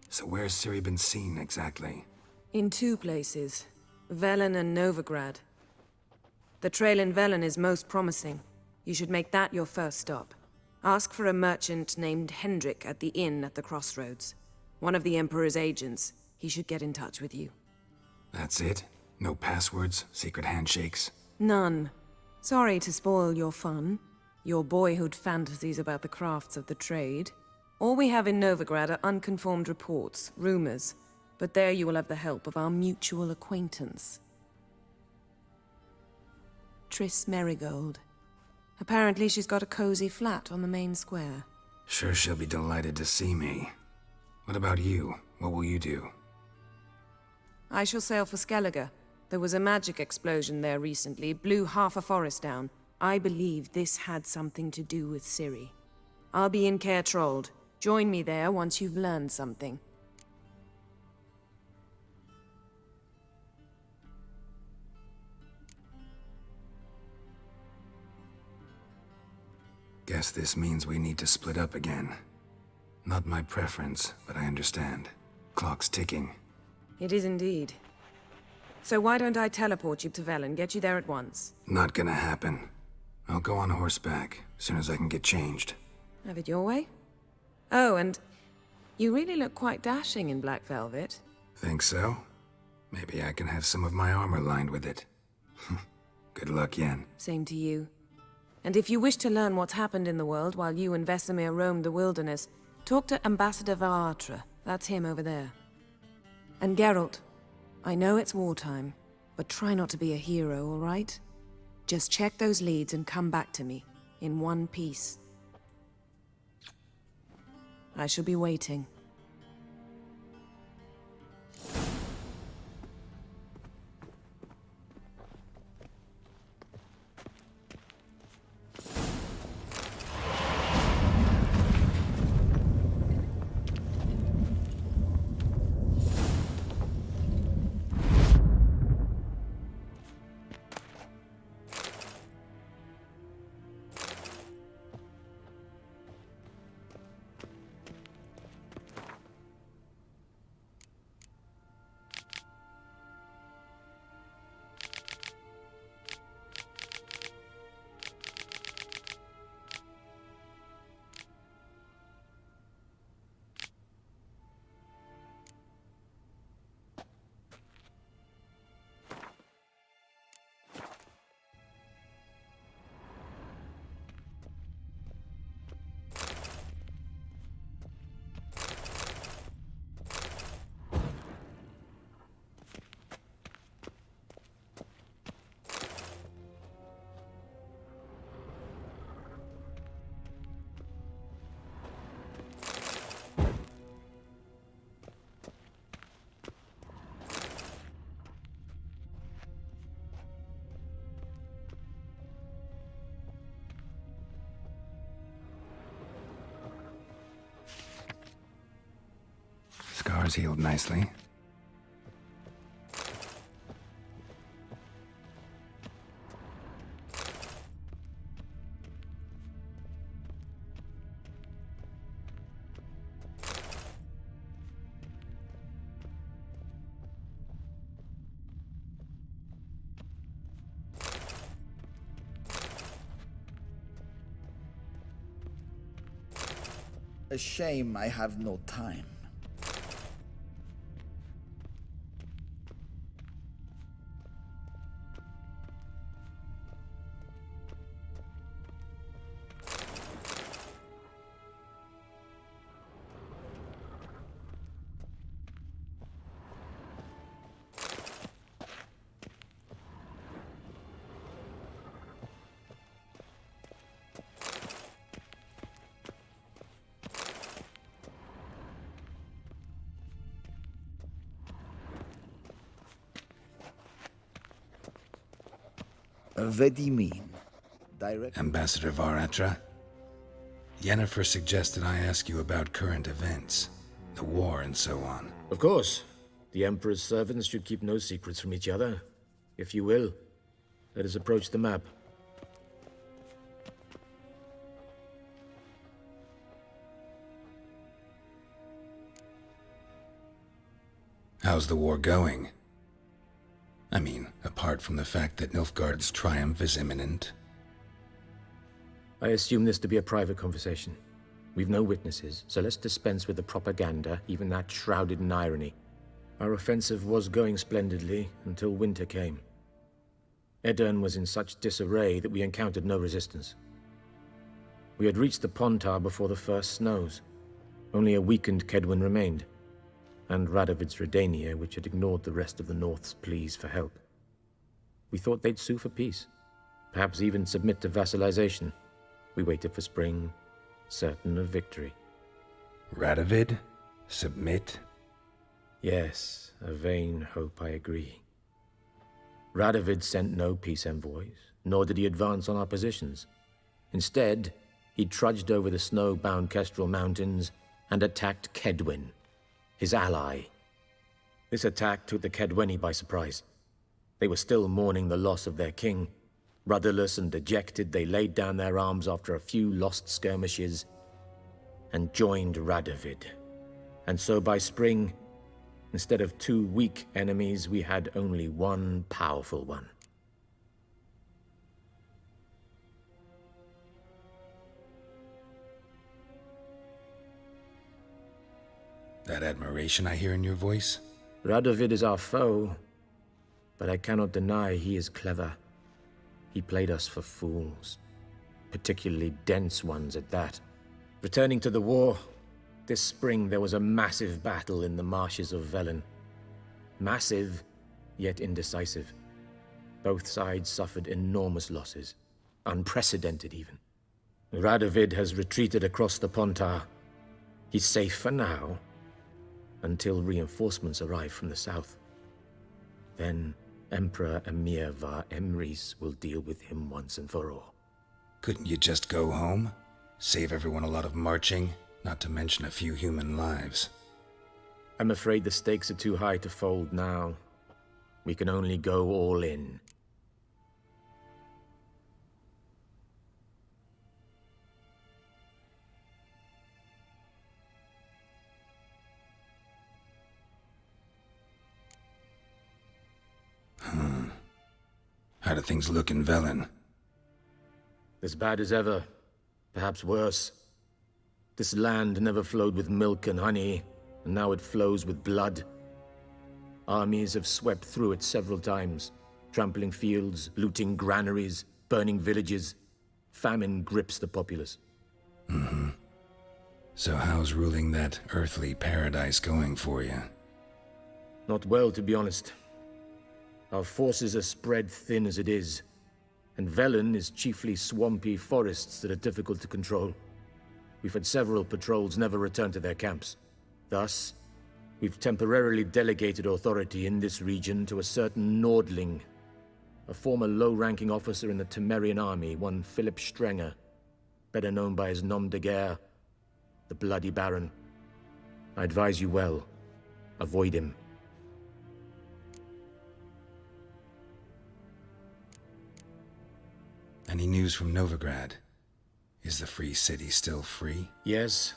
So where's Ciri been seen, exactly? In 2 places, Velen and Novigrad. The trail in Velen is most promising. You should make that your first stop. Ask for a merchant named Hendrik at the inn at the crossroads. One of the Emperor's agents. He should get in touch with you. That's it? No passwords, secret handshakes? None. Sorry to spoil your fun. Your boyhood fantasies about the crafts of the trade. All we have in Novigrad are unconfirmed reports, rumors. But there you will have the help of our mutual acquaintance. Triss Merigold. Apparently she's got a cozy flat on the main square. Sure she'll be delighted to see me. What about you? What will you do? I shall sail for Skellige. There was a magic explosion there recently, blew half a forest down. I believe this had something to do with Ciri. I'll be in Caer Trold. Join me there once you've learned something. Guess this means we need to split up again. Not my preference, but I understand. Clock's ticking. It is indeed. So why don't I teleport you to Velen, get you there at once? Not gonna happen. I'll go on horseback, as soon as I can get changed. Have it your way? Oh, and you really look quite dashing in black velvet. Think so? Maybe I can have some of my armor lined with it. Good luck, Yen. Same to you. And if you wish to learn what's happened in the world while you and Vesemir roamed the wilderness, talk to Ambassador Varatra. That's him over there. And Geralt, I know it's wartime, but try not to be a hero, all right? Just check those leads and come back to me, in one piece. I shall be waiting. Scars healed nicely. A shame I have no time. What do you mean? Direct? Ambassador Varatra? Yennefer suggested I ask you about current events, the war and so on. Of course. The Emperor's servants should keep no secrets from each other. If you will, let us approach the map. How's the war going? I mean, apart from the fact that Nilfgaard's triumph is imminent. I assume this to be a private conversation. We've no witnesses, so let's dispense with the propaganda, even that shrouded in irony. Our offensive was going splendidly until winter came. Edirn was in such disarray that we encountered no resistance. We had reached the Pontar before the first snows. Only a weakened Kedwin remained, and Radovid's Redania, which had ignored the rest of the North's pleas for help. We thought they'd sue for peace, perhaps even submit to vassalization. We waited for spring, certain of victory. Radovid? Submit? Yes, a vain hope, I agree. Radovid sent no peace envoys, nor did he advance on our positions. Instead, he trudged over the snow-bound Kestrel Mountains and attacked Kedwin, his ally. This attack took the Kedweni by surprise. They were still mourning the loss of their king. Rudderless and dejected, they laid down their arms after a few lost skirmishes and joined Radovid. And so by spring, instead of 2 weak enemies, we had only one powerful one. That admiration I hear in your voice? Radovid is our foe, but I cannot deny he is clever. He played us for fools, particularly dense ones at that. Returning to the war, this spring there was a massive battle in the marshes of Velen. Massive, yet indecisive. Both sides suffered enormous losses, unprecedented even. Radovid has retreated across the Pontar. He's safe for now, until reinforcements arrive from the south. Then Emperor Emir var Emrys will deal with him once and for all. Couldn't you just go home? Save everyone a lot of marching, not to mention a few human lives. I'm afraid the stakes are too high to fold now. We can only go all in. How do things look in Velen? As bad as ever, perhaps worse. This land never flowed with milk and honey, and now it flows with blood. Armies have swept through it several times, trampling fields, looting granaries, burning villages. Famine grips the populace. Mm-hmm. So how's ruling that earthly paradise going for you? Not well, to be honest. Our forces are spread thin as it is, and Velen is chiefly swampy forests that are difficult to control. We've had several patrols never return to their camps. Thus, we've temporarily delegated authority in this region to a certain Nordling, a former low-ranking officer in the Temerian army, one Philip Strenger, better known by his nom de guerre, the Bloody Baron. I advise you well. Avoid him. Any news from Novigrad? Is the free city still free? Yes,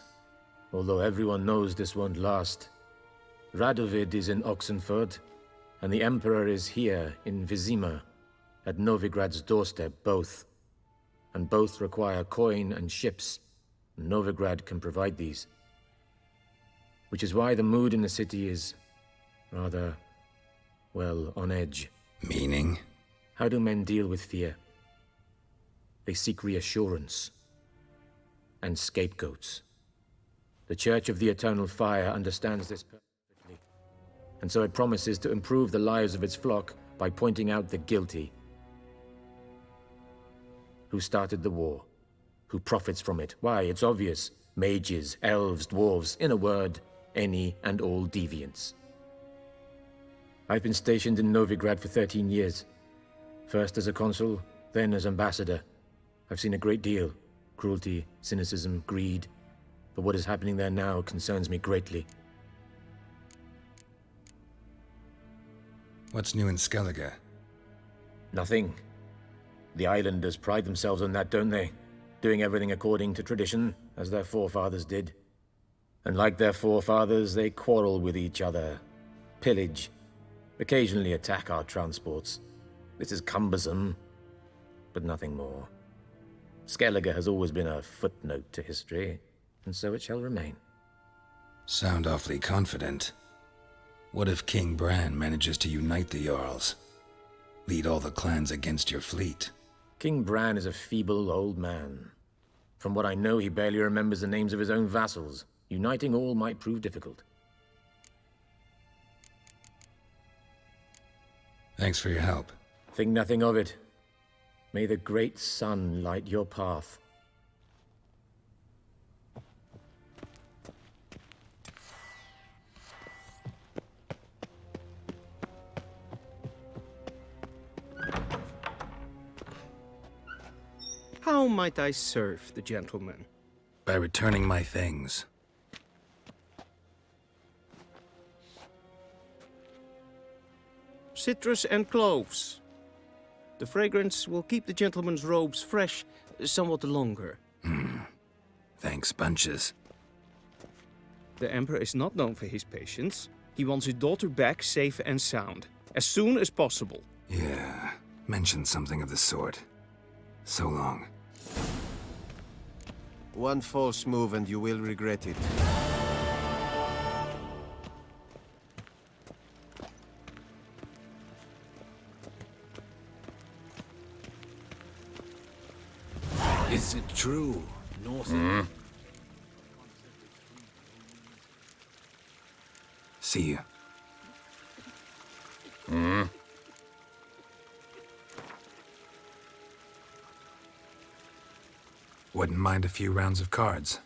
although everyone knows this won't last. Radovid is in Oxenford, and the Emperor is here in Vizima, at Novigrad's doorstep, both. And both require coin and ships, and Novigrad can provide these. Which is why the mood in the city is rather, well, on edge. Meaning? How do men deal with fear? They seek reassurance and scapegoats. The Church of the Eternal Fire understands this perfectly, and so it promises to improve the lives of its flock by pointing out the guilty. Who started the war? Who profits from it? Why, it's obvious. Mages, elves, dwarves, in a word, any and all deviants. I've been stationed in Novigrad for 13 years. First as a consul, then as ambassador. I've seen a great deal. Cruelty, cynicism, greed. But what is happening there now concerns me greatly. What's new in Skellige? Nothing. The islanders pride themselves on that, don't they? Doing everything according to tradition, as their forefathers did. And like their forefathers, they quarrel with each other. pillage, occasionally attack our transports. This is cumbersome, but nothing more. Skellige has always been a footnote to history, and so it shall remain. Sound awfully confident. What if King Bran manages to unite the Jarls? Lead all the clans against your fleet? King Bran is a feeble old man. From what I know, he barely remembers the names of his own vassals. Uniting all might prove difficult. Thanks for your help. Think nothing of it. May the great sun light your path. How might I serve the gentleman? By returning my things. Citrus and cloves. The fragrance will keep the gentleman's robes fresh somewhat longer. Thanks, bunches. The Emperor is not known for his patience. He wants his daughter back safe and sound, as soon as possible. Yeah, mentioned something of the sort. So long. One false move and you will regret it. Is it true? North. See you. Wouldn't mind a few rounds of cards.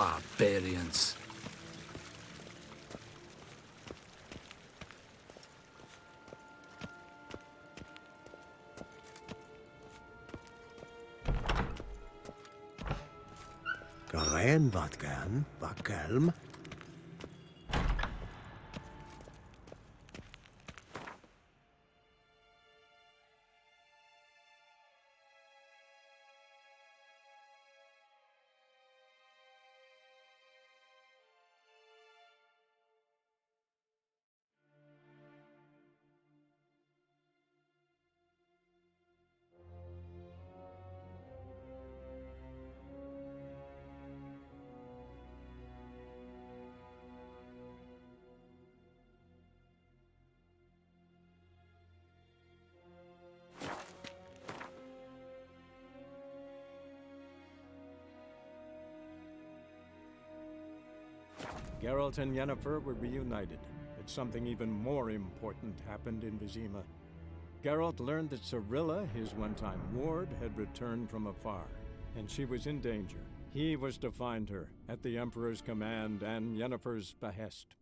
Barbarians. Garein wat gern, Bakelm. Geralt and Yennefer were reunited, but something even more important happened in Vizima. Geralt learned that Cirilla, his one-time ward, had returned from afar, and she was in danger. He was to find her, at the Emperor's command and Yennefer's behest.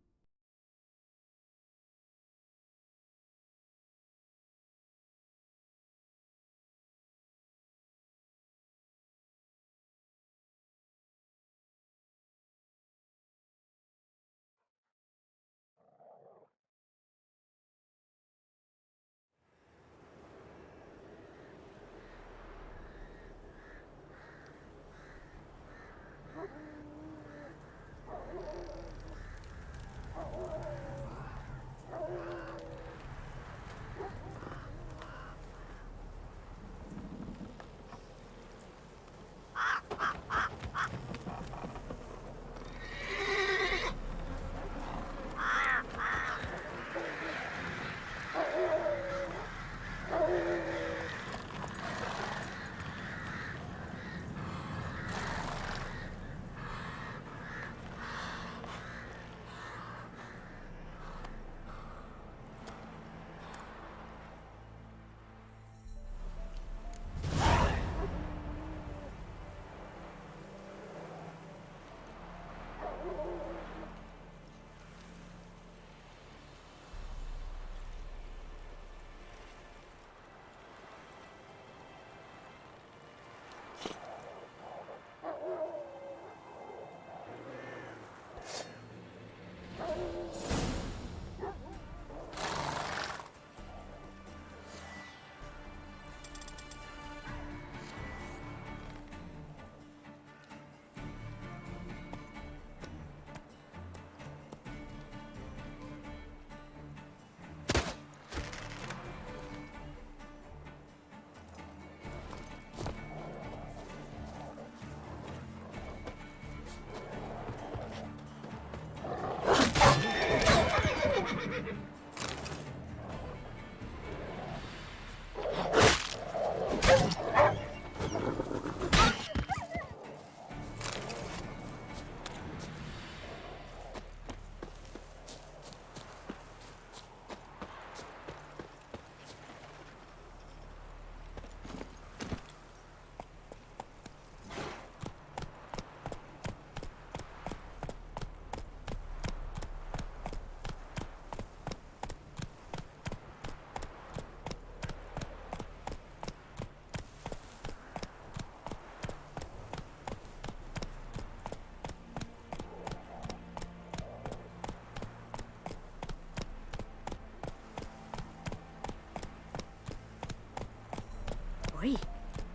Oi,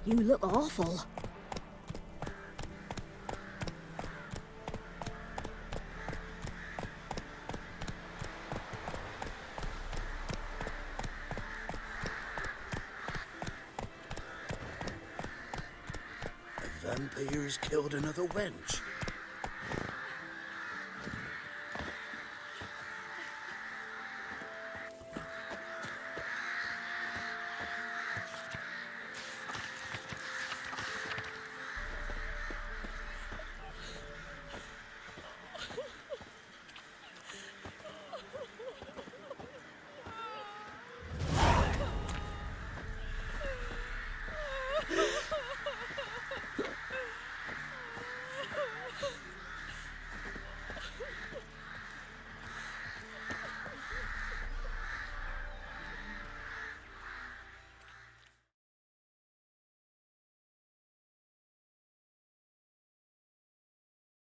you look awful. The vampires killed another wench.